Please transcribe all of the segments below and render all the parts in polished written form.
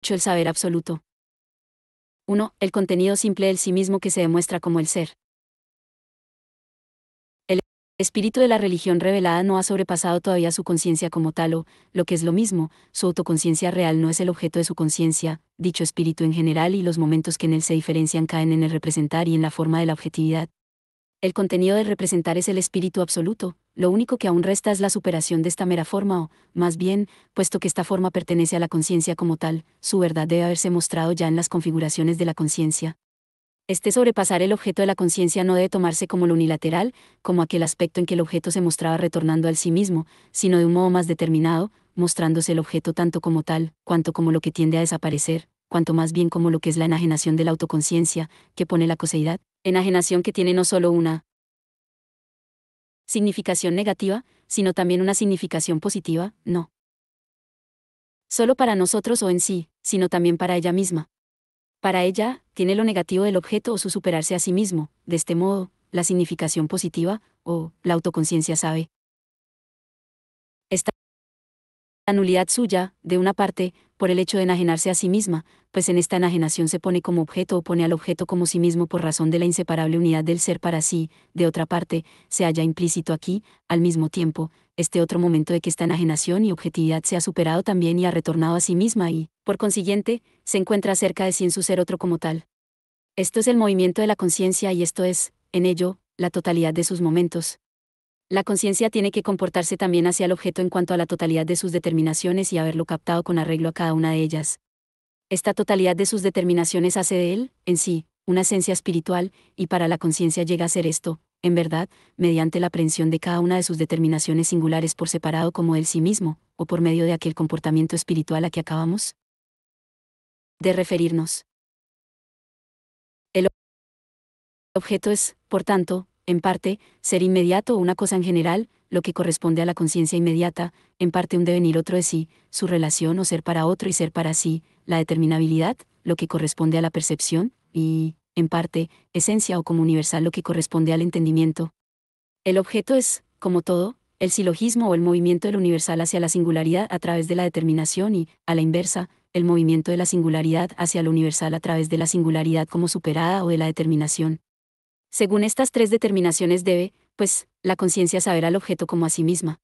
8. El saber absoluto. 1. El contenido simple del sí mismo que se demuestra como el ser. El espíritu de la religión revelada no ha sobrepasado todavía su conciencia como tal o, lo que es lo mismo, su autoconciencia real no es el objeto de su conciencia, dicho espíritu en general y los momentos que en él se diferencian caen en el representar y en la forma de la objetividad. El contenido del representar es el espíritu absoluto, lo único que aún resta es la superación de esta mera forma o, más bien, puesto que esta forma pertenece a la conciencia como tal, su verdad debe haberse mostrado ya en las configuraciones de la conciencia. Este sobrepasar el objeto de la conciencia no debe tomarse como lo unilateral, como aquel aspecto en que el objeto se mostraba retornando al sí mismo, sino de un modo más determinado, mostrándose el objeto tanto como tal, cuanto como lo que tiende a desaparecer, cuanto más bien como lo que es la enajenación de la autoconciencia, que pone la coseidad, enajenación que tiene no solo una significación negativa, sino también una significación positiva, no solo para nosotros o en sí, sino también para ella misma. Para ella, tiene lo negativo del objeto o su superarse a sí mismo, de este modo, la significación positiva, o la autoconciencia sabe. Esta nulidad suya, de una parte, por el hecho de enajenarse a sí misma, pues en esta enajenación se pone como objeto o pone al objeto como sí mismo por razón de la inseparable unidad del ser para sí, de otra parte, se halla implícito aquí, al mismo tiempo, este otro momento de que esta enajenación y objetividad se ha superado también y ha retornado a sí misma y, por consiguiente, se encuentra cerca de sí en su ser otro como tal. Esto es el movimiento de la conciencia y esto es, en ello, la totalidad de sus momentos. La conciencia tiene que comportarse también hacia el objeto en cuanto a la totalidad de sus determinaciones y haberlo captado con arreglo a cada una de ellas. Esta totalidad de sus determinaciones hace de él, en sí, una esencia espiritual, y para la conciencia llega a ser esto, en verdad, mediante la aprehensión de cada una de sus determinaciones singulares por separado como él sí mismo, o por medio de aquel comportamiento espiritual a que acabamos de referirnos. El objeto es, por tanto, en parte, ser inmediato o una cosa en general, lo que corresponde a la conciencia inmediata, en parte un devenir otro de sí, su relación o ser para otro y ser para sí, la determinabilidad, lo que corresponde a la percepción, y, en parte, esencia o como universal lo que corresponde al entendimiento. El objeto es, como todo, el silogismo o el movimiento del universal hacia la singularidad a través de la determinación y, a la inversa, el movimiento de la singularidad hacia lo universal a través de la singularidad como superada o de la determinación. Según estas tres determinaciones debe, pues, la conciencia saber al objeto como a sí misma.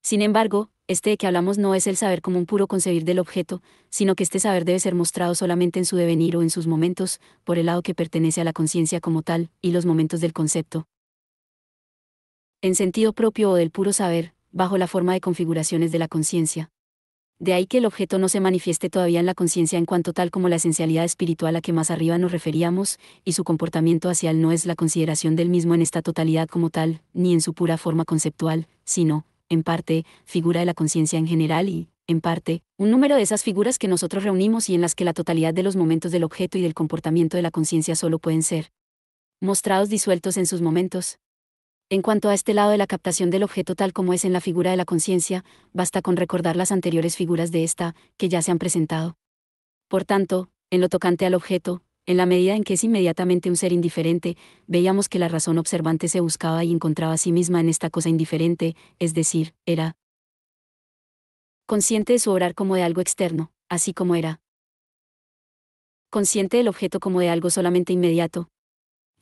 Sin embargo, este de que hablamos no es el saber como un puro concebir del objeto, sino que este saber debe ser mostrado solamente en su devenir o en sus momentos, por el lado que pertenece a la conciencia como tal, y los momentos del concepto. En sentido propio o del puro saber, bajo la forma de configuraciones de la conciencia. De ahí que el objeto no se manifieste todavía en la conciencia en cuanto tal como la esencialidad espiritual a que más arriba nos referíamos, y su comportamiento hacia él no es la consideración del mismo en esta totalidad como tal, ni en su pura forma conceptual, sino, en parte, figura de la conciencia en general y, en parte, un número de esas figuras que nosotros reunimos y en las que la totalidad de los momentos del objeto y del comportamiento de la conciencia solo pueden ser mostrados disueltos en sus momentos. En cuanto a este lado de la captación del objeto tal como es en la figura de la conciencia, basta con recordar las anteriores figuras de esta, que ya se han presentado. Por tanto, en lo tocante al objeto, en la medida en que es inmediatamente un ser indiferente, veíamos que la razón observante se buscaba y encontraba a sí misma en esta cosa indiferente, es decir, era consciente de su obrar como de algo externo, así como era consciente del objeto como de algo solamente inmediato,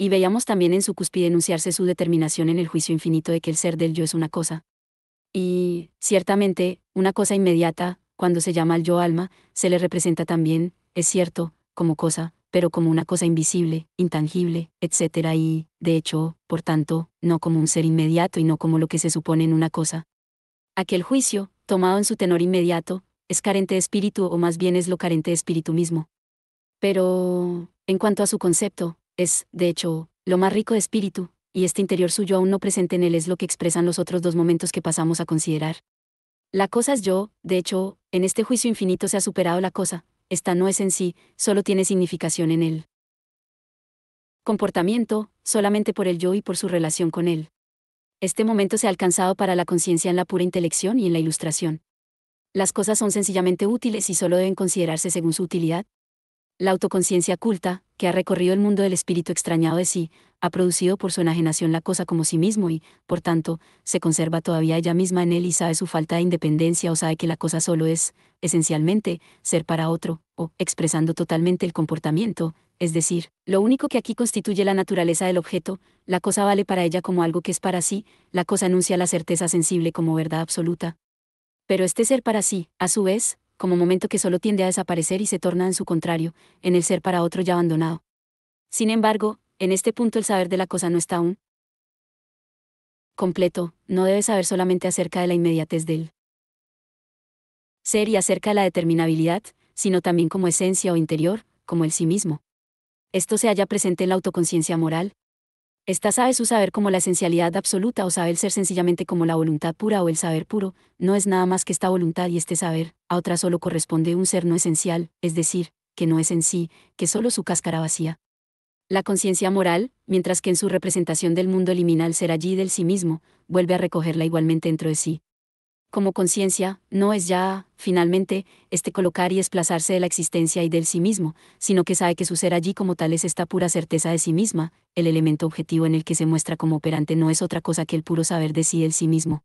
y veíamos también en su cúspide enunciarse su determinación en el juicio infinito de que el ser del yo es una cosa. Y, ciertamente, una cosa inmediata, cuando se llama al yo alma, se le representa también, es cierto, como cosa, pero como una cosa invisible, intangible, etc. Y, de hecho, por tanto, no como un ser inmediato y no como lo que se supone en una cosa. Aquel juicio, tomado en su tenor inmediato, es carente de espíritu o más bien es lo carente de espíritu mismo. Pero, en cuanto a su concepto, es, de hecho, lo más rico de espíritu, y este interior suyo aún no presente en él es lo que expresan los otros dos momentos que pasamos a considerar. La cosa es yo, de hecho, en este juicio infinito se ha superado la cosa, esta no es en sí, solo tiene significación en él. Comportamiento, solamente por el yo y por su relación con él. Este momento se ha alcanzado para la conciencia en la pura intelección y en la ilustración. Las cosas son sencillamente útiles y solo deben considerarse según su utilidad. La autoconciencia culta, que ha recorrido el mundo del espíritu extrañado de sí, ha producido por su enajenación la cosa como sí mismo y, por tanto, se conserva todavía ella misma en él y sabe su falta de independencia o sabe que la cosa solo es, esencialmente, ser para otro, o, expresando totalmente el comportamiento, es decir, lo único que aquí constituye la naturaleza del objeto, la cosa vale para ella como algo que es para sí, la cosa anuncia la certeza sensible como verdad absoluta. Pero este ser para sí, a su vez, como momento que solo tiende a desaparecer y se torna en su contrario, en el ser para otro ya abandonado. Sin embargo, en este punto el saber de la cosa no está aún completo, no debe saber solamente acerca de la inmediatez del ser y acerca de la determinabilidad, sino también como esencia o interior, como el sí mismo. Esto se halla presente en la autoconciencia moral. Esta sabe su saber como la esencialidad absoluta o sabe el ser sencillamente como la voluntad pura o el saber puro, no es nada más que esta voluntad y este saber, a otra solo corresponde un ser no esencial, es decir, que no es en sí, que solo su cáscara vacía. La conciencia moral, mientras que en su representación del mundo elimina el ser allí del sí mismo, vuelve a recogerla igualmente dentro de sí. Como conciencia, no es ya, finalmente, este colocar y desplazarse de la existencia y del sí mismo, sino que sabe que su ser allí como tal es esta pura certeza de sí misma, el elemento objetivo en el que se muestra como operante no es otra cosa que el puro saber de sí del sí mismo.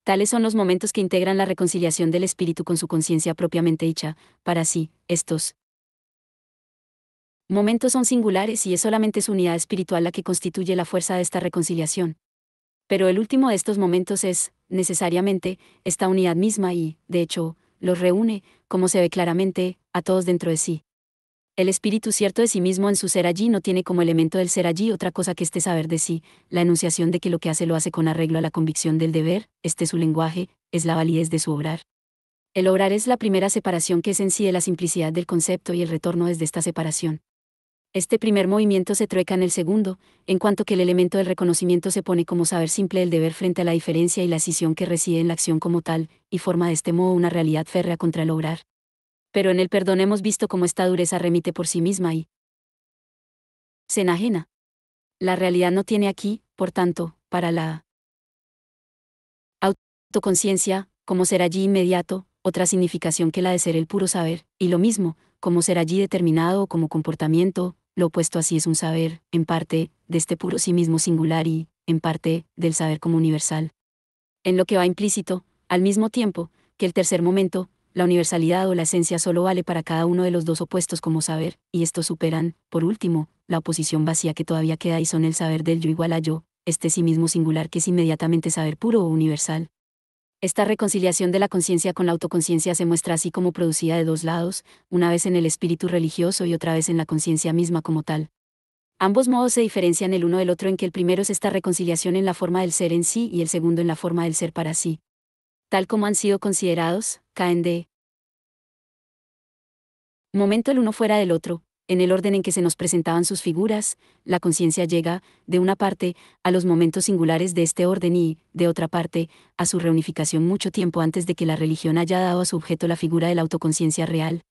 Tales son los momentos que integran la reconciliación del espíritu con su conciencia propiamente dicha, para sí, estos momentos son singulares y es solamente su unidad espiritual la que constituye la fuerza de esta reconciliación. Pero el último de estos momentos es, necesariamente, esta unidad misma y, de hecho, los reúne, como se ve claramente, a todos dentro de sí. El espíritu cierto de sí mismo en su ser allí no tiene como elemento del ser allí otra cosa que este saber de sí, la enunciación de que lo que hace lo hace con arreglo a la convicción del deber, este su lenguaje, es la validez de su obrar. El obrar es la primera separación que es en sí de la simplicidad del concepto y el retorno desde esta separación. Este primer movimiento se trueca en el segundo, en cuanto que el elemento del reconocimiento se pone como saber simple del deber frente a la diferencia y la escisión que reside en la acción como tal, y forma de este modo una realidad férrea contra el obrar. Pero en el perdón hemos visto cómo esta dureza remite por sí misma y se enajena. La realidad no tiene aquí, por tanto, para la autoconciencia, como ser allí inmediato, otra significación que la de ser el puro saber, y lo mismo, como ser allí determinado o como comportamiento, lo opuesto así es un saber, en parte, de este puro sí mismo singular y, en parte, del saber como universal. En lo que va implícito, al mismo tiempo, que el tercer momento, la universalidad o la esencia solo vale para cada uno de los dos opuestos como saber, y estos superan, por último, la oposición vacía que todavía queda y son el saber del yo igual a yo, este sí mismo singular que es inmediatamente saber puro o universal. Esta reconciliación de la conciencia con la autoconciencia se muestra así como producida de dos lados, una vez en el espíritu religioso y otra vez en la conciencia misma como tal. Ambos modos se diferencian el uno del otro en que el primero es esta reconciliación en la forma del ser en sí y el segundo en la forma del ser para sí. Tal como han sido considerados, caen de momento el uno fuera del otro, en el orden en que se nos presentaban sus figuras, la conciencia llega, de una parte, a los momentos singulares de este orden y, de otra parte, a su reunificación mucho tiempo antes de que la religión haya dado a su objeto la figura de la autoconciencia real.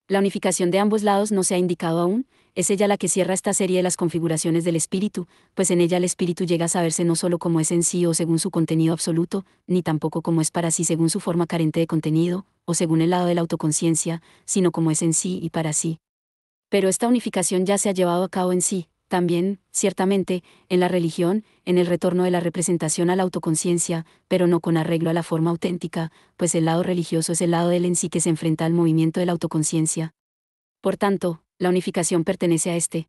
La unificación de ambos lados no se ha indicado aún, es ella la que cierra esta serie de las configuraciones del espíritu, pues en ella el espíritu llega a saberse no solo como es en sí o según su contenido absoluto, ni tampoco como es para sí según su forma carente de contenido, o según el lado de la autoconciencia, sino como es en sí y para sí. Pero esta unificación ya se ha llevado a cabo en sí, también, ciertamente, en la religión, en el retorno de la representación a la autoconciencia, pero no con arreglo a la forma auténtica, pues el lado religioso es el lado del en sí que se enfrenta al movimiento de la autoconciencia. Por tanto, la unificación pertenece a este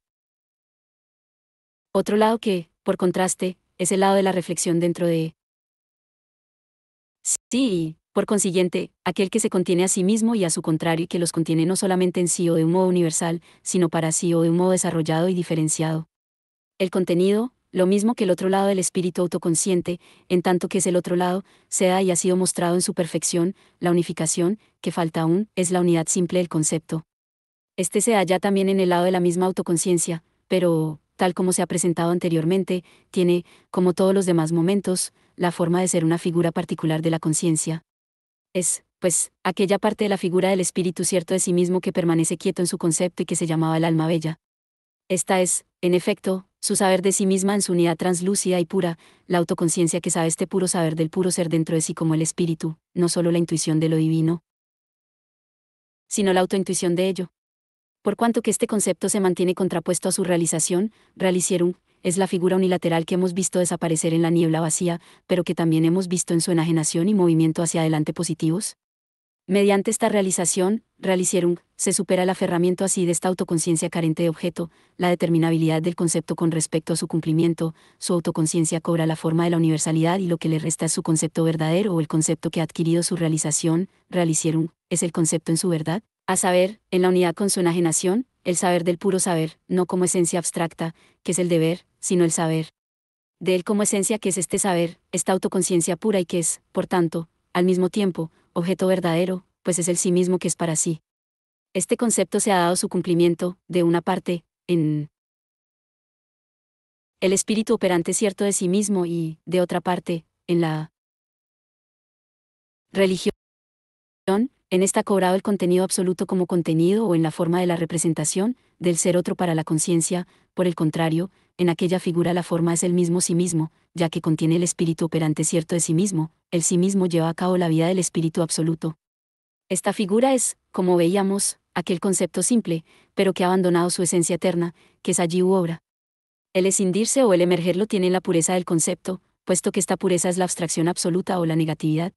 otro lado que, por contraste, es el lado de la reflexión dentro de sí, y, por consiguiente, aquel que se contiene a sí mismo y a su contrario y que los contiene no solamente en sí o de un modo universal, sino para sí o de un modo desarrollado y diferenciado. El contenido, lo mismo que el otro lado del espíritu autoconsciente, en tanto que es el otro lado, se da y ha sido mostrado en su perfección, la unificación, que falta aún, es la unidad simple del concepto. Este se halla también en el lado de la misma autoconciencia, pero, tal como se ha presentado anteriormente, tiene, como todos los demás momentos, la forma de ser una figura particular de la conciencia. Es, pues, aquella parte de la figura del espíritu cierto de sí mismo que permanece quieto en su concepto y que se llamaba el alma bella. Esta es, en efecto, su saber de sí misma en su unidad translúcida y pura, la autoconciencia que sabe este puro saber del puro ser dentro de sí como el espíritu, no solo la intuición de lo divino, sino la autointuición de ello. Por cuanto que este concepto se mantiene contrapuesto a su realización, Realisierung, es la figura unilateral que hemos visto desaparecer en la niebla vacía, pero que también hemos visto en su enajenación y movimiento hacia adelante positivos. Mediante esta realización, Realisierung, se supera el aferramiento así de esta autoconciencia carente de objeto, la determinabilidad del concepto con respecto a su cumplimiento, su autoconciencia cobra la forma de la universalidad y lo que le resta es su concepto verdadero o el concepto que ha adquirido su realización, Realisierung, es el concepto en su verdad, a saber, en la unidad con su enajenación, el saber del puro saber, no como esencia abstracta, que es el deber, sino el saber. De él como esencia que es este saber, esta autoconciencia pura y que es, por tanto, al mismo tiempo, objeto verdadero, pues es el sí mismo que es para sí. Este concepto se ha dado su cumplimiento, de una parte, en el espíritu operante cierto de sí mismo y, de otra parte, en la religión, en esta ha cobrado el contenido absoluto como contenido o en la forma de la representación, del ser otro para la conciencia, por el contrario, en aquella figura la forma es el mismo sí mismo, ya que contiene el espíritu operante cierto de sí mismo, el sí mismo lleva a cabo la vida del espíritu absoluto. Esta figura es, como veíamos, aquel concepto simple, pero que ha abandonado su esencia eterna, que es allí u obra. El escindirse o el emergerlo tiene la pureza del concepto, puesto que esta pureza es la abstracción absoluta o la negatividad.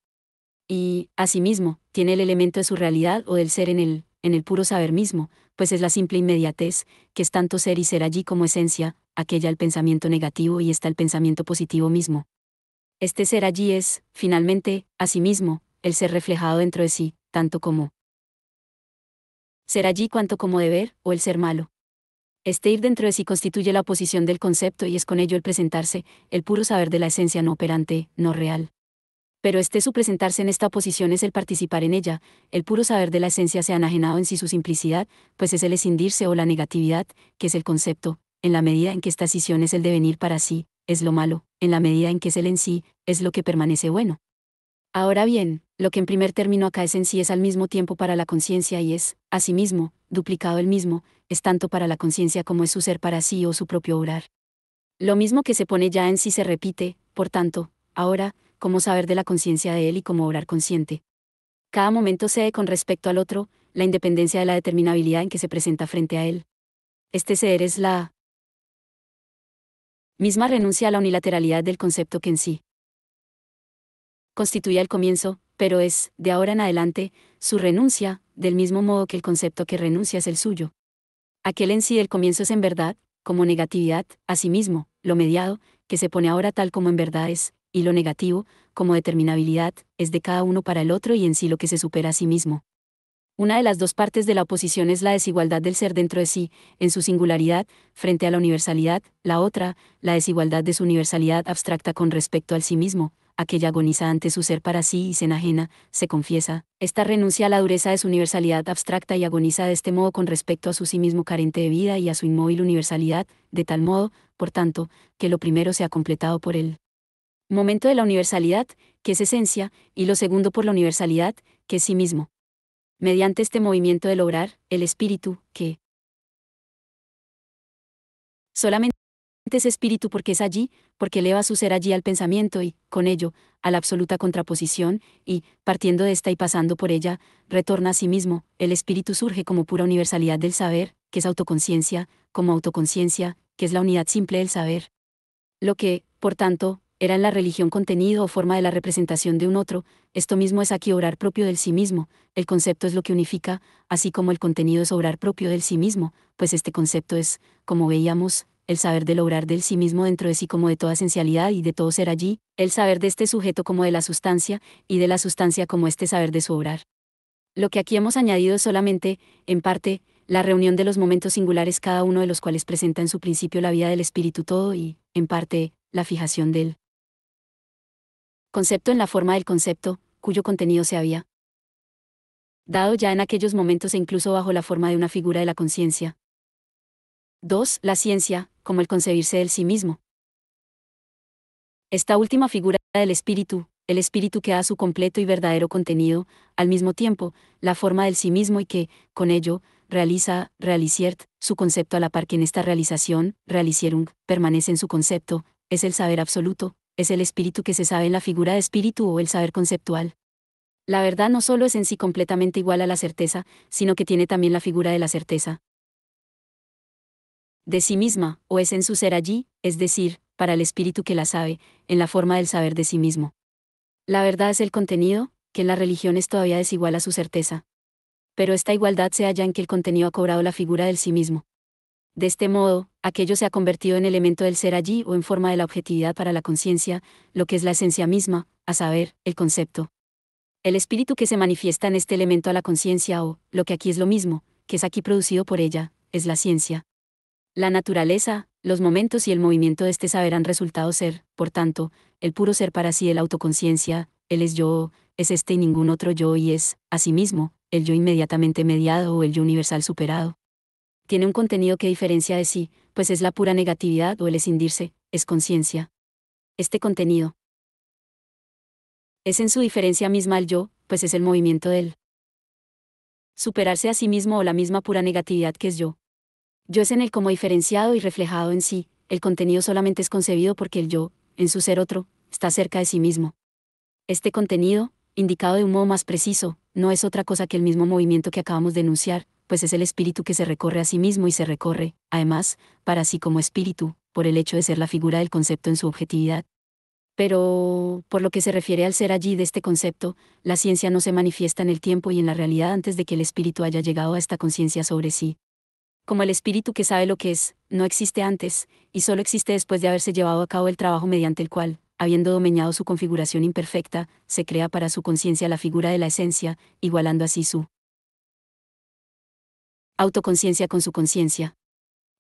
Y, asimismo, tiene el elemento de su realidad o del ser en el puro saber mismo, pues es la simple inmediatez, que es tanto ser y ser allí como esencia, aquella el pensamiento negativo y está el pensamiento positivo mismo. Este ser allí es, finalmente, asimismo, el ser reflejado dentro de sí, tanto como ser allí cuanto como deber, o el ser malo. Este ir dentro de sí constituye la oposición del concepto y es con ello el presentarse, el puro saber de la esencia no operante, no real. Pero su presentarse en esta oposición es el participar en ella, el puro saber de la esencia se ha enajenado en sí su simplicidad, pues es el escindirse o la negatividad, que es el concepto, en la medida en que esta escisión es el devenir para sí, es lo malo, en la medida en que es el en sí, es lo que permanece bueno. Ahora bien, lo que en primer término acaece en sí es al mismo tiempo para la conciencia y es, asimismo, duplicado el mismo, es tanto para la conciencia como es su ser para sí o su propio obrar. Lo mismo que se pone ya en sí se repite, por tanto, ahora, como saber de la conciencia de él y como obrar consciente. Cada momento cede con respecto al otro, la independencia de la determinabilidad en que se presenta frente a él. Este ser es la misma renuncia a la unilateralidad del concepto que en sí constituye el comienzo, pero es, de ahora en adelante, su renuncia, del mismo modo que el concepto que renuncia es el suyo. Aquel en sí del comienzo es en verdad, como negatividad, asimismo, lo mediado, que se pone ahora tal como en verdad es, y lo negativo, como determinabilidad, es de cada uno para el otro y en sí lo que se supera a sí mismo. Una de las dos partes de la oposición es la desigualdad del ser dentro de sí, en su singularidad, frente a la universalidad, la otra, la desigualdad de su universalidad abstracta con respecto al sí mismo, aquella agoniza ante su ser para sí y se enajena, se confiesa, esta renuncia a la dureza de su universalidad abstracta y agoniza de este modo con respecto a su sí mismo carente de vida y a su inmóvil universalidad, de tal modo, por tanto, que lo primero se ha completado por el momento de la universalidad, que es esencia, y lo segundo por la universalidad, que es sí mismo. Mediante este movimiento del obrar, el espíritu, que solamente es espíritu porque es allí, porque eleva su ser allí al pensamiento y, con ello, a la absoluta contraposición, y, partiendo de esta y pasando por ella, retorna a sí mismo, el espíritu surge como pura universalidad del saber, que es autoconciencia, como autoconciencia, que es la unidad simple del saber. Lo que, por tanto, era en la religión contenido o forma de la representación de un otro, esto mismo es aquí obrar propio del sí mismo, el concepto es lo que unifica, así como el contenido es obrar propio del sí mismo, pues este concepto es, como veíamos, el saber del obrar del sí mismo dentro de sí como de toda esencialidad y de todo ser allí, el saber de este sujeto como de la sustancia, y de la sustancia como este saber de su obrar. Lo que aquí hemos añadido es solamente, en parte, la reunión de los momentos singulares cada uno de los cuales presenta en su principio la vida del espíritu todo y, en parte, la fijación del concepto en la forma del concepto, cuyo contenido se había dado ya en aquellos momentos e incluso bajo la forma de una figura de la conciencia. 2. La ciencia, como el concebirse del sí mismo. Esta última figura del espíritu, el espíritu que da su completo y verdadero contenido, al mismo tiempo, la forma del sí mismo y que, con ello, realisiert, su concepto a la par que en esta realización, realisierung, permanece en su concepto, es el saber absoluto, es el espíritu que se sabe en la figura de espíritu o el saber conceptual. La verdad no solo es en sí completamente igual a la certeza, sino que tiene también la figura de la certeza. de sí misma, o es en su ser allí, es decir, para el espíritu que la sabe, en la forma del saber de sí mismo. La verdad es el contenido, que en las religiones todavía desiguala su certeza. Pero esta igualdad se halla en que el contenido ha cobrado la figura del sí mismo. De este modo, aquello se ha convertido en elemento del ser allí o en forma de la objetividad para la conciencia, lo que es la esencia misma, a saber, el concepto. El espíritu que se manifiesta en este elemento a la conciencia o, lo que aquí es lo mismo, que es aquí producido por ella, es la ciencia. La naturaleza, los momentos y el movimiento de este saber han resultado ser, por tanto, el puro ser para sí de la autoconciencia, él es yo, es este y ningún otro yo y es, asimismo, el yo inmediatamente mediado o el yo universal superado. Tiene un contenido que diferencia de sí, pues es la pura negatividad o el escindirse, es conciencia. Este contenido es en su diferencia misma el yo, pues es el movimiento del superarse a sí mismo o la misma pura negatividad que es yo. Yo es en el como diferenciado y reflejado en sí, el contenido solamente es concebido porque el yo, en su ser otro, está cerca de sí mismo. Este contenido, indicado de un modo más preciso, no es otra cosa que el mismo movimiento que acabamos de enunciar, pues es el espíritu que se recorre a sí mismo y se recorre, además, para sí como espíritu, por el hecho de ser la figura del concepto en su objetividad. Pero, por lo que se refiere al ser allí de este concepto, la ciencia no se manifiesta en el tiempo y en la realidad antes de que el espíritu haya llegado a esta conciencia sobre sí. Como el espíritu que sabe lo que es, no existe antes, y solo existe después de haberse llevado a cabo el trabajo mediante el cual, habiendo domeñado su configuración imperfecta, se crea para su conciencia la figura de la esencia, igualando así su autoconciencia con su conciencia.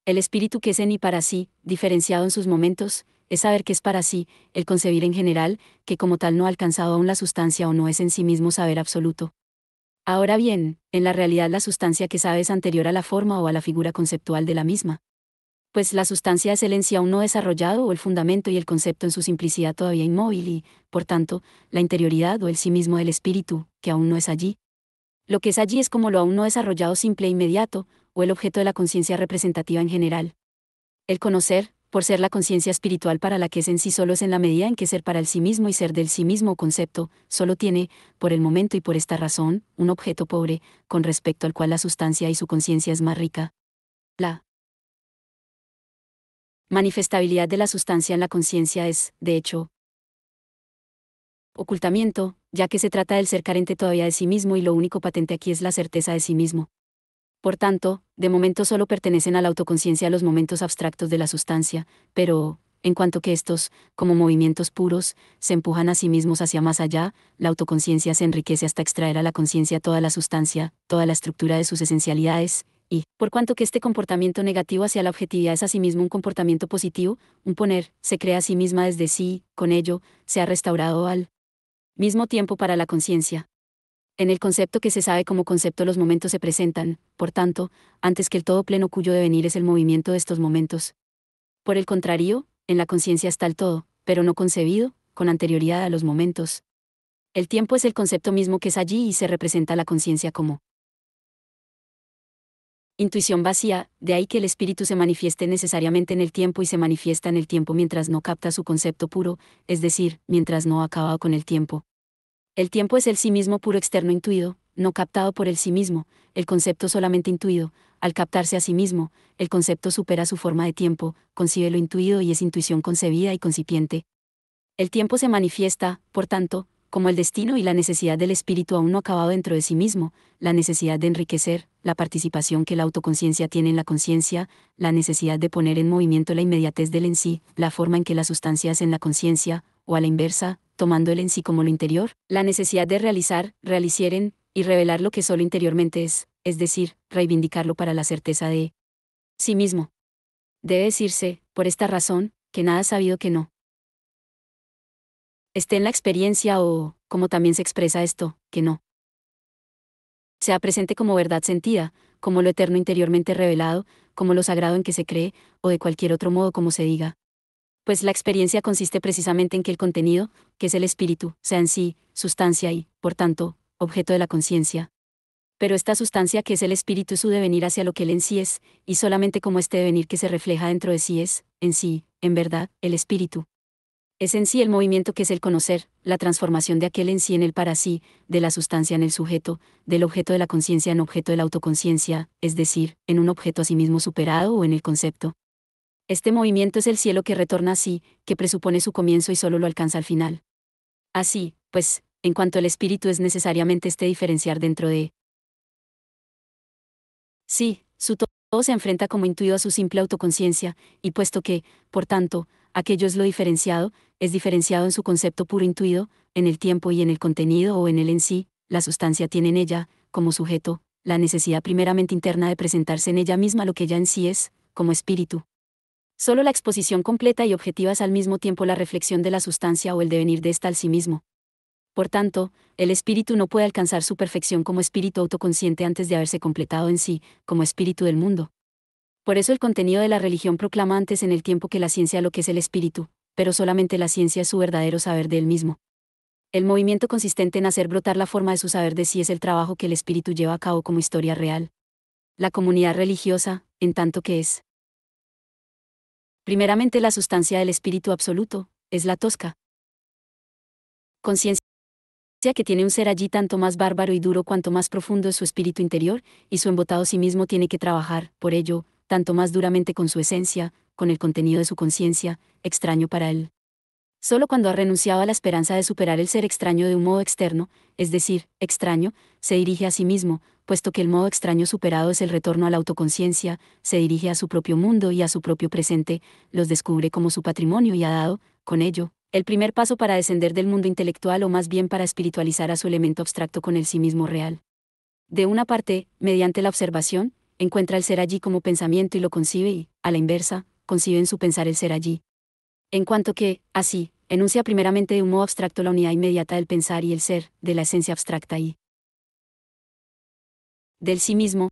El espíritu que es en y para sí, diferenciado en sus momentos, es saber que es para sí, el concebir en general, que como tal no ha alcanzado aún la sustancia o no es en sí mismo saber absoluto. Ahora bien, en la realidad la sustancia que sabe es anterior a la forma o a la figura conceptual de la misma. Pues la sustancia es el en sí aún no desarrollado o el fundamento y el concepto en su simplicidad todavía inmóvil y, por tanto, la interioridad o el sí mismo del espíritu, que aún no es allí. Lo que es allí es como lo aún no desarrollado simple e inmediato, o el objeto de la conciencia representativa en general. El conocer, por ser la conciencia espiritual para la que es en sí solo es en la medida en que ser para el sí mismo y ser del sí mismo concepto, solo tiene, por el momento y por esta razón, un objeto pobre, con respecto al cual la sustancia y su conciencia es más rica. La manifestabilidad de la sustancia en la conciencia es, de hecho, ocultamiento, ya que se trata del ser carente todavía de sí mismo y lo único patente aquí es la certeza de sí mismo. Por tanto, de momento solo pertenecen a la autoconciencia los momentos abstractos de la sustancia, pero, en cuanto que estos, como movimientos puros, se empujan a sí mismos hacia más allá, la autoconciencia se enriquece hasta extraer a la conciencia toda la sustancia, toda la estructura de sus esencialidades, y, por cuanto que este comportamiento negativo hacia la objetividad es asimismo un comportamiento positivo, un poner, se crea a sí misma desde sí, con ello, se ha restaurado al mismo tiempo para la conciencia. En el concepto que se sabe como concepto los momentos se presentan, por tanto, antes que el todo pleno cuyo devenir es el movimiento de estos momentos. Por el contrario, en la conciencia está el todo, pero no concebido, con anterioridad a los momentos. El tiempo es el concepto mismo que es allí y se representa a la conciencia como intuición vacía, de ahí que el espíritu se manifieste necesariamente en el tiempo y se manifiesta en el tiempo mientras no capta su concepto puro, es decir, mientras no ha acabado con el tiempo. El tiempo es el sí mismo puro externo intuido, no captado por el sí mismo, el concepto solamente intuido. Al captarse a sí mismo, el concepto supera su forma de tiempo, concibe lo intuido y es intuición concebida y concipiente. El tiempo se manifiesta, por tanto, como el destino y la necesidad del espíritu aún no acabado dentro de sí mismo, la necesidad de enriquecer, la participación que la autoconciencia tiene en la conciencia, la necesidad de poner en movimiento la inmediatez del en sí, la forma en que la sustancia es en la conciencia, o a la inversa, tomando el en sí como lo interior, la necesidad de realizar, realicieren, y revelar lo que solo interiormente es decir, reivindicarlo para la certeza de sí mismo. Debe decirse, por esta razón, que nada sabido que no esté en la experiencia o, como también se expresa esto, que no sea presente como verdad sentida, como lo eterno interiormente revelado, como lo sagrado en que se cree, o de cualquier otro modo como se diga. Pues la experiencia consiste precisamente en que el contenido, que es el espíritu, sea en sí, sustancia y, por tanto, objeto de la conciencia. Pero esta sustancia que es el espíritu es su devenir hacia lo que él en sí es, y solamente como este devenir que se refleja dentro de sí es, en sí, en verdad, el espíritu. Es en sí el movimiento que es el conocer, la transformación de aquel en sí en el para sí, de la sustancia en el sujeto, del objeto de la conciencia en objeto de la autoconciencia, es decir, en un objeto a sí mismo superado o en el concepto. Este movimiento es el cielo que retorna así, que presupone su comienzo y solo lo alcanza al final. Así, pues, en cuanto el espíritu es necesariamente este diferenciar dentro de sí, su todo se enfrenta como intuido a su simple autoconciencia, y puesto que, por tanto, aquello es lo diferenciado, es diferenciado en su concepto puro intuido, en el tiempo y en el contenido o en él en sí, la sustancia tiene en ella, como sujeto, la necesidad primeramente interna de presentarse en ella misma lo que ella en sí es, como espíritu. Solo la exposición completa y objetiva es al mismo tiempo la reflexión de la sustancia o el devenir de ésta al sí mismo. Por tanto, el espíritu no puede alcanzar su perfección como espíritu autoconsciente antes de haberse completado en sí, como espíritu del mundo. Por eso el contenido de la religión proclama antes en el tiempo que la ciencia lo que es el espíritu, pero solamente la ciencia es su verdadero saber de él mismo. El movimiento consistente en hacer brotar la forma de su saber de sí es el trabajo que el espíritu lleva a cabo como historia real. La comunidad religiosa, en tanto que es primeramente la sustancia del espíritu absoluto, es la tosca conciencia que tiene un ser allí tanto más bárbaro y duro cuanto más profundo es su espíritu interior, y su embotado sí mismo tiene que trabajar, por ello, tanto más duramente con su esencia, con el contenido de su conciencia, extraño para él. Solo cuando ha renunciado a la esperanza de superar el ser extraño de un modo externo, es decir, extraño, se dirige a sí mismo, puesto que el modo extraño superado es el retorno a la autoconciencia, se dirige a su propio mundo y a su propio presente, los descubre como su patrimonio y ha dado, con ello, el primer paso para descender del mundo intelectual o más bien para espiritualizar a su elemento abstracto con el sí mismo real. De una parte, mediante la observación, encuentra el ser allí como pensamiento y lo concibe y, a la inversa, concibe en su pensar el ser allí. En cuanto que, así, enuncia primeramente de un modo abstracto la unidad inmediata del pensar y el ser, de la esencia abstracta y del sí mismo,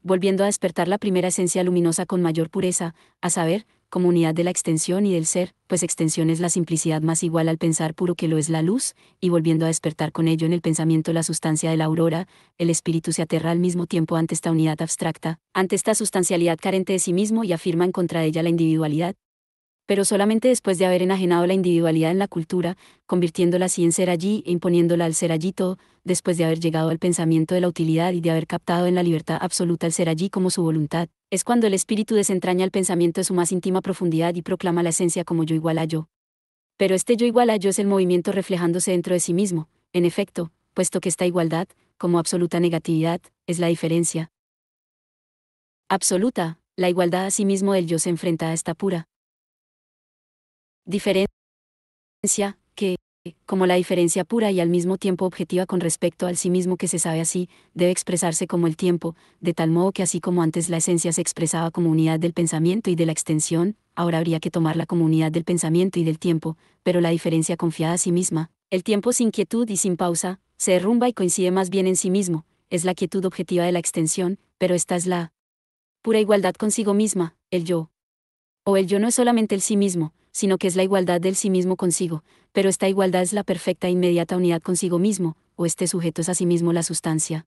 volviendo a despertar la primera esencia luminosa con mayor pureza, a saber, como unidad de la extensión y del ser, pues extensión es la simplicidad más igual al pensar puro que lo es la luz, y volviendo a despertar con ello en el pensamiento la sustancia de la aurora, el espíritu se aterra al mismo tiempo ante esta unidad abstracta, ante esta sustancialidad carente de sí mismo y afirma en contra de ella la individualidad, pero solamente después de haber enajenado la individualidad en la cultura, convirtiéndola así en ser allí e imponiéndola al ser allí todo, después de haber llegado al pensamiento de la utilidad y de haber captado en la libertad absoluta el ser allí como su voluntad, es cuando el espíritu desentraña el pensamiento de su más íntima profundidad y proclama la esencia como yo igual a yo. Pero este yo igual a yo es el movimiento reflejándose dentro de sí mismo, en efecto, puesto que esta igualdad, como absoluta negatividad, es la diferencia absoluta, la igualdad a sí mismo del yo se enfrenta a esta pura diferencia que, como la diferencia pura y al mismo tiempo objetiva con respecto al sí mismo que se sabe así, debe expresarse como el tiempo, de tal modo que así como antes la esencia se expresaba como unidad del pensamiento y de la extensión, ahora habría que tomarla como unidad del pensamiento y del tiempo, pero la diferencia confiada a sí misma, el tiempo sin quietud y sin pausa, se derrumba y coincide más bien en sí mismo, es la quietud objetiva de la extensión, pero esta es la pura igualdad consigo misma, el yo. O el yo no es solamente el sí mismo, sino que es la igualdad del sí mismo consigo, pero esta igualdad es la perfecta e inmediata unidad consigo mismo, o este sujeto es a sí mismo la sustancia.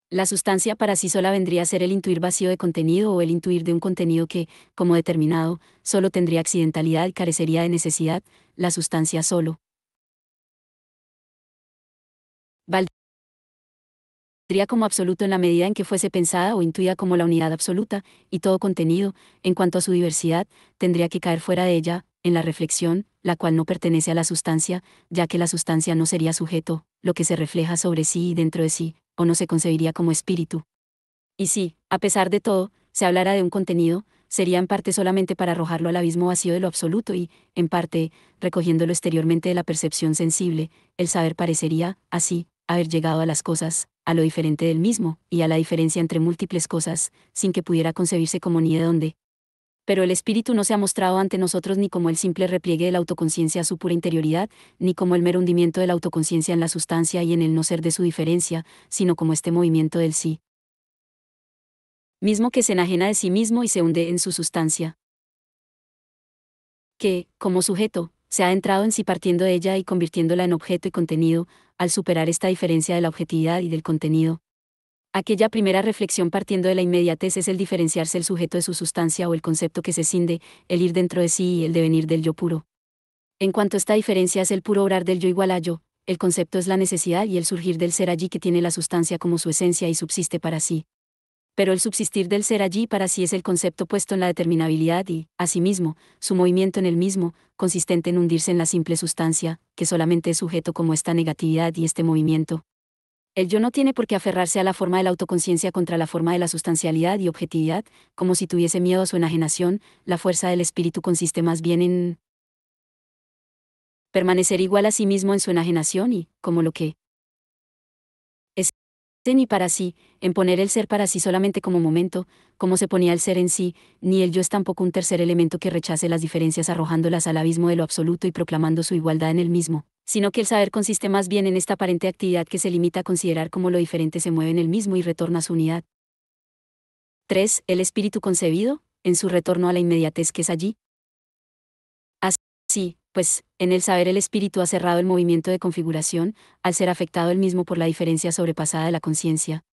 La sustancia para sí sola vendría a ser el intuir vacío de contenido o el intuir de un contenido que, como determinado, solo tendría accidentalidad y carecería de necesidad, la sustancia solo valdría como absoluto en la medida en que fuese pensada o intuida como la unidad absoluta, y todo contenido, en cuanto a su diversidad, tendría que caer fuera de ella, en la reflexión, la cual no pertenece a la sustancia, ya que la sustancia no sería sujeto, lo que se refleja sobre sí y dentro de sí, o no se concebiría como espíritu. Y si, a pesar de todo, se hablara de un contenido, sería en parte solamente para arrojarlo al abismo vacío de lo absoluto y, en parte, recogiéndolo exteriormente de la percepción sensible, el saber parecería, así, haber llegado a las cosas, a lo diferente del mismo, y a la diferencia entre múltiples cosas, sin que pudiera concebirse como ni de dónde. Pero el espíritu no se ha mostrado ante nosotros ni como el simple repliegue de la autoconciencia a su pura interioridad, ni como el mero hundimiento de la autoconciencia en la sustancia y en el no ser de su diferencia, sino como este movimiento del sí mismo que se enajena de sí mismo y se hunde en su sustancia, que, como sujeto, se ha entrado en sí partiendo de ella y convirtiéndola en objeto y contenido, al superar esta diferencia de la objetividad y del contenido. Aquella primera reflexión partiendo de la inmediatez es el diferenciarse el sujeto de su sustancia o el concepto que se cinde, el ir dentro de sí y el devenir del yo puro. En cuanto esta diferencia es el puro obrar del yo igual a yo, el concepto es la necesidad y el surgir del ser allí que tiene la sustancia como su esencia y subsiste para sí. Pero el subsistir del ser allí para sí es el concepto puesto en la determinabilidad y, asimismo, su movimiento en el mismo, consistente en hundirse en la simple sustancia, que solamente es sujeto como esta negatividad y este movimiento. El yo no tiene por qué aferrarse a la forma de la autoconciencia contra la forma de la sustancialidad y objetividad, como si tuviese miedo a su enajenación. La fuerza del espíritu consiste más bien en permanecer igual a sí mismo en su enajenación y, como lo que es en y para sí, en poner el ser para sí solamente como momento, como se ponía el ser en sí, ni el yo es tampoco un tercer elemento que rechace las diferencias arrojándolas al abismo de lo absoluto y proclamando su igualdad en el mismo, sino que el saber consiste más bien en esta aparente actividad que se limita a considerar cómo lo diferente se mueve en el mismo y retorna a su unidad. 3. El espíritu concebido, en su retorno a la inmediatez que es allí. Así, pues, en el saber el espíritu ha cerrado el movimiento de configuración, al ser afectado él mismo por la diferencia sobrepasada de la conciencia.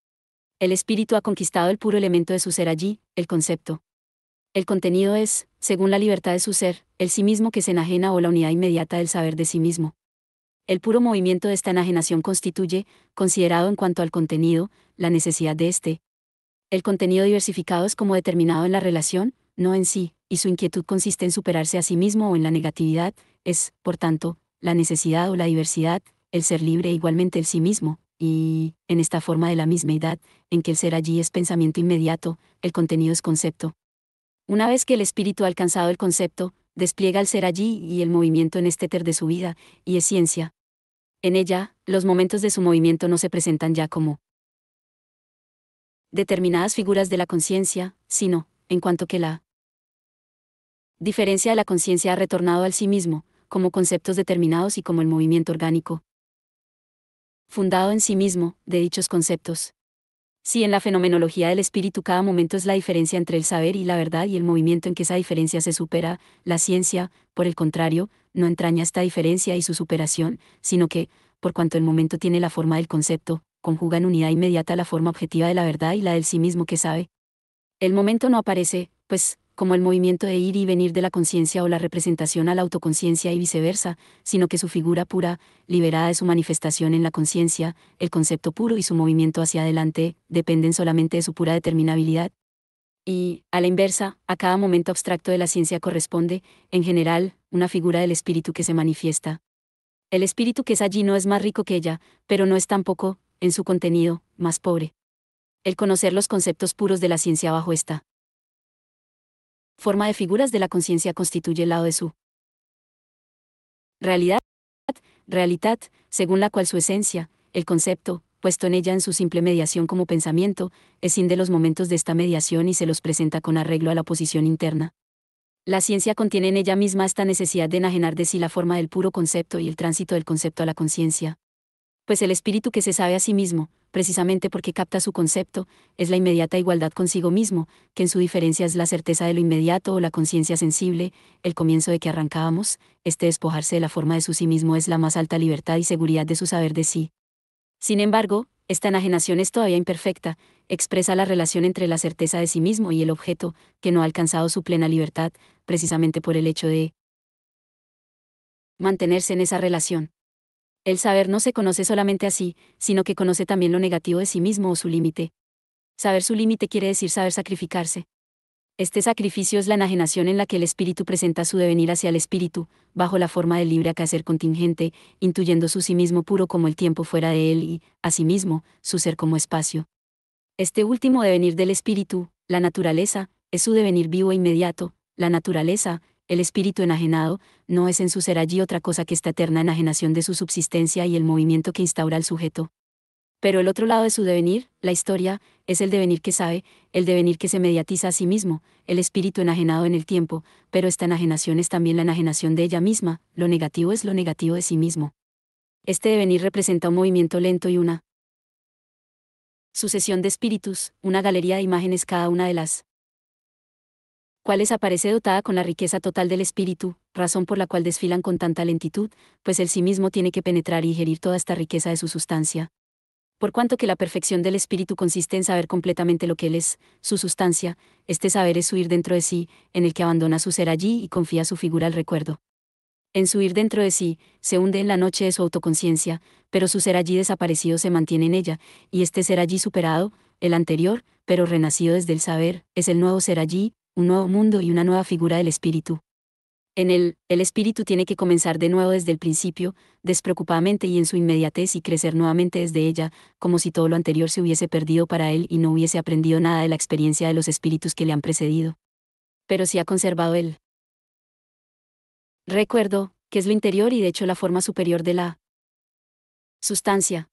El espíritu ha conquistado el puro elemento de su ser allí, el concepto. El contenido es, según la libertad de su ser, el sí mismo que se enajena o la unidad inmediata del saber de sí mismo. El puro movimiento de esta enajenación constituye, considerado en cuanto al contenido, la necesidad de éste. El contenido diversificado es como determinado en la relación, no en sí, y su inquietud consiste en superarse a sí mismo o en la negatividad, es, por tanto, la necesidad o la diversidad, el ser libre e igualmente el sí mismo, y, en esta forma de la mismeidad, en que el ser allí es pensamiento inmediato, el contenido es concepto. Una vez que el espíritu ha alcanzado el concepto, despliega el ser allí y el movimiento en este éter de su vida, y es ciencia. En ella, los momentos de su movimiento no se presentan ya como determinadas figuras de la conciencia, sino, en cuanto que la diferencia de la conciencia ha retornado al sí mismo, como conceptos determinados y como el movimiento orgánico fundado en sí mismo, de dichos conceptos. Si en la fenomenología del espíritu cada momento es la diferencia entre el saber y la verdad y el movimiento en que esa diferencia se supera, la ciencia, por el contrario, no entraña esta diferencia y su superación, sino que, por cuanto el momento tiene la forma del concepto, conjuga en unidad inmediata la forma objetiva de la verdad y la del sí mismo que sabe. El momento no aparece, pues, como el movimiento de ir y venir de la conciencia o la representación a la autoconciencia y viceversa, sino que su figura pura, liberada de su manifestación en la conciencia, el concepto puro y su movimiento hacia adelante, dependen solamente de su pura determinabilidad. Y, a la inversa, a cada momento abstracto de la ciencia corresponde, en general, una figura del espíritu que se manifiesta. El espíritu que es allí no es más rico que ella, pero no es tampoco, en su contenido, más pobre. El conocer los conceptos puros de la ciencia bajo esta forma de figuras de la conciencia constituye el lado de su realidad, realidad, según la cual su esencia, el concepto, puesto en ella en su simple mediación como pensamiento, es sin de los momentos de esta mediación y se los presenta con arreglo a la posición interna. La ciencia contiene en ella misma esta necesidad de enajenar de sí la forma del puro concepto y el tránsito del concepto a la conciencia. Pues el espíritu que se sabe a sí mismo, precisamente porque capta su concepto, es la inmediata igualdad consigo mismo, que en su diferencia es la certeza de lo inmediato o la conciencia sensible, el comienzo de que arrancábamos, este despojarse de la forma de su sí mismo es la más alta libertad y seguridad de su saber de sí. Sin embargo, esta enajenación es todavía imperfecta, expresa la relación entre la certeza de sí mismo y el objeto, que no ha alcanzado su plena libertad, precisamente por el hecho de mantenerse en esa relación. El saber no se conoce solamente así, sino que conoce también lo negativo de sí mismo o su límite. Saber su límite quiere decir saber sacrificarse. Este sacrificio es la enajenación en la que el espíritu presenta su devenir hacia el espíritu, bajo la forma del libre acaecer contingente, intuyendo su sí mismo puro como el tiempo fuera de él y, asimismo, su ser como espacio. Este último devenir del espíritu, la naturaleza, es su devenir vivo e inmediato. La naturaleza, el espíritu enajenado, no es en su ser allí otra cosa que esta eterna enajenación de su subsistencia y el movimiento que instaura al sujeto. Pero el otro lado de su devenir, la historia, es el devenir que sabe, el devenir que se mediatiza a sí mismo, el espíritu enajenado en el tiempo, pero esta enajenación es también la enajenación de ella misma, lo negativo es lo negativo de sí mismo. Este devenir representa un movimiento lento y una sucesión de espíritus, una galería de imágenes cada una de las cuales aparece dotada con la riqueza total del espíritu, razón por la cual desfilan con tanta lentitud, pues el sí mismo tiene que penetrar y digerir toda esta riqueza de su sustancia. Por cuanto que la perfección del espíritu consiste en saber completamente lo que él es, su sustancia, este saber es huir dentro de sí, en el que abandona su ser allí y confía su figura al recuerdo. En su ir dentro de sí, se hunde en la noche de su autoconciencia, pero su ser allí desaparecido se mantiene en ella, y este ser allí superado, el anterior, pero renacido desde el saber, es el nuevo ser allí, un nuevo mundo y una nueva figura del espíritu. En él, el espíritu tiene que comenzar de nuevo desde el principio, despreocupadamente y en su inmediatez y crecer nuevamente desde ella, como si todo lo anterior se hubiese perdido para él y no hubiese aprendido nada de la experiencia de los espíritus que le han precedido. Pero sí ha conservado el recuerdo, que es lo interior y de hecho la forma superior de la sustancia.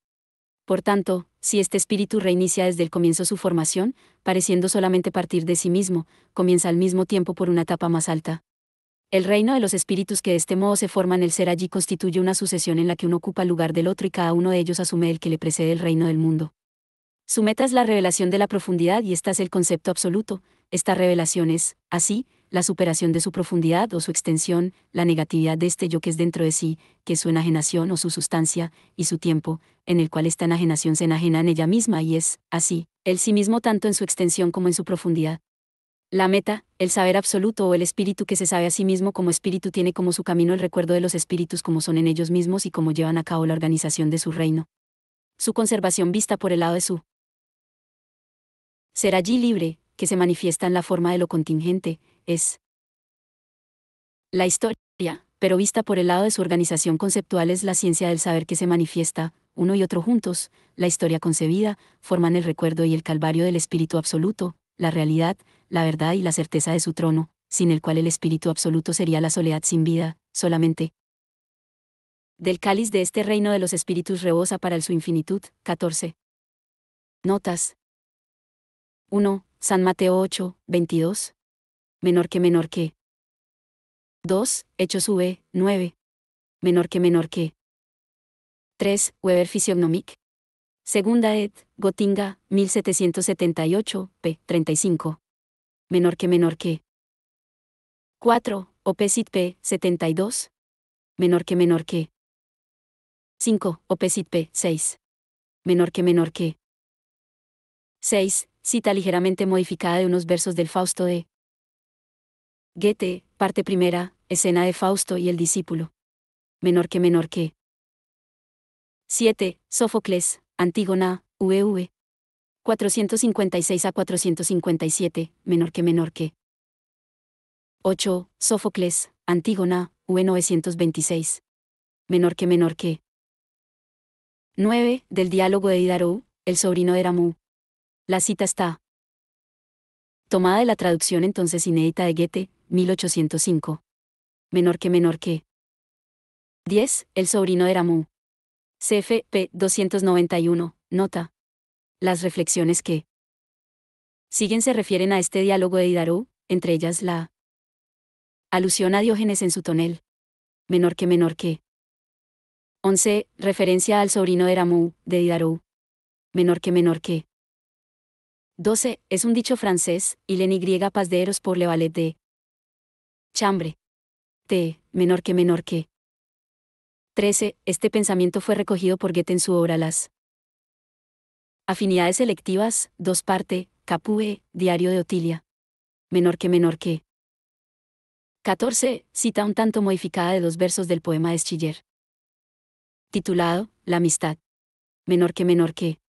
Por tanto, si este espíritu reinicia desde el comienzo su formación, pareciendo solamente partir de sí mismo, comienza al mismo tiempo por una etapa más alta. El reino de los espíritus que de este modo se forma en el ser allí constituye una sucesión en la que uno ocupa el lugar del otro y cada uno de ellos asume el que le precede el reino del mundo. Su meta es la revelación de la profundidad y esta es el concepto absoluto. Esta revelación es, así, la superación de su profundidad o su extensión, la negatividad de este yo que es dentro de sí, que es su enajenación o su sustancia, y su tiempo, en el cual esta enajenación se enajena en ella misma y es, así, el sí mismo tanto en su extensión como en su profundidad. La meta, el saber absoluto o el espíritu que se sabe a sí mismo como espíritu tiene como su camino el recuerdo de los espíritus como son en ellos mismos y cómo llevan a cabo la organización de su reino. Su conservación vista por el lado de su ser allí libre, que se manifiesta en la forma de lo contingente, es la historia, pero vista por el lado de su organización conceptual es la ciencia del saber que se manifiesta, uno y otro juntos, la historia concebida, forman el recuerdo y el calvario del espíritu absoluto, la realidad, la verdad y la certeza de su trono, sin el cual el espíritu absoluto sería la soledad sin vida, solamente. Del cáliz de este reino de los espíritus rebosa para el su infinitud. 14. Notas. 1. San Mateo 8, 22. Menor que menor que. 2. Hechos V, 9. Menor que menor que. 3. Weber Physiognomic. Segunda ed. Gotinga, 1778, p. 35. Menor que menor que. 4. Opecit p. 72. Menor que menor que. 5. Opecit p. 6. Menor que menor que. 6. Cita ligeramente modificada de unos versos del Fausto de Goethe, parte primera, escena de Fausto y el discípulo. Menor que menor que. 7. Sófocles, Antígona, VV. 456 a 457, menor que menor que. 8. Sófocles, Antígona, V 926. Menor que menor que. 9. Del diálogo de Diderot, el sobrino de Rameau. La cita está tomada de la traducción entonces inédita de Goethe, 1805. Menor que menor que. 10. El sobrino de Rameau. CF, p. 291, nota. Las reflexiones que siguen se refieren a este diálogo de Diderot, entre ellas la alusión a Diógenes en su tonel. Menor que menor que. 11. Referencia al sobrino de Rameau, de Diderot. Menor que menor que. 12. Es un dicho francés, il en y pas de eros pour le valet de chambre. T. Menor que menor que. 13. Este pensamiento fue recogido por Goethe en su obra Las afinidades selectivas, 2 parte, Capue, Diario de Otilia. Menor que menor que. 14. Cita un tanto modificada de 2 versos del poema de Schiller. Titulado, La amistad. Menor que menor que.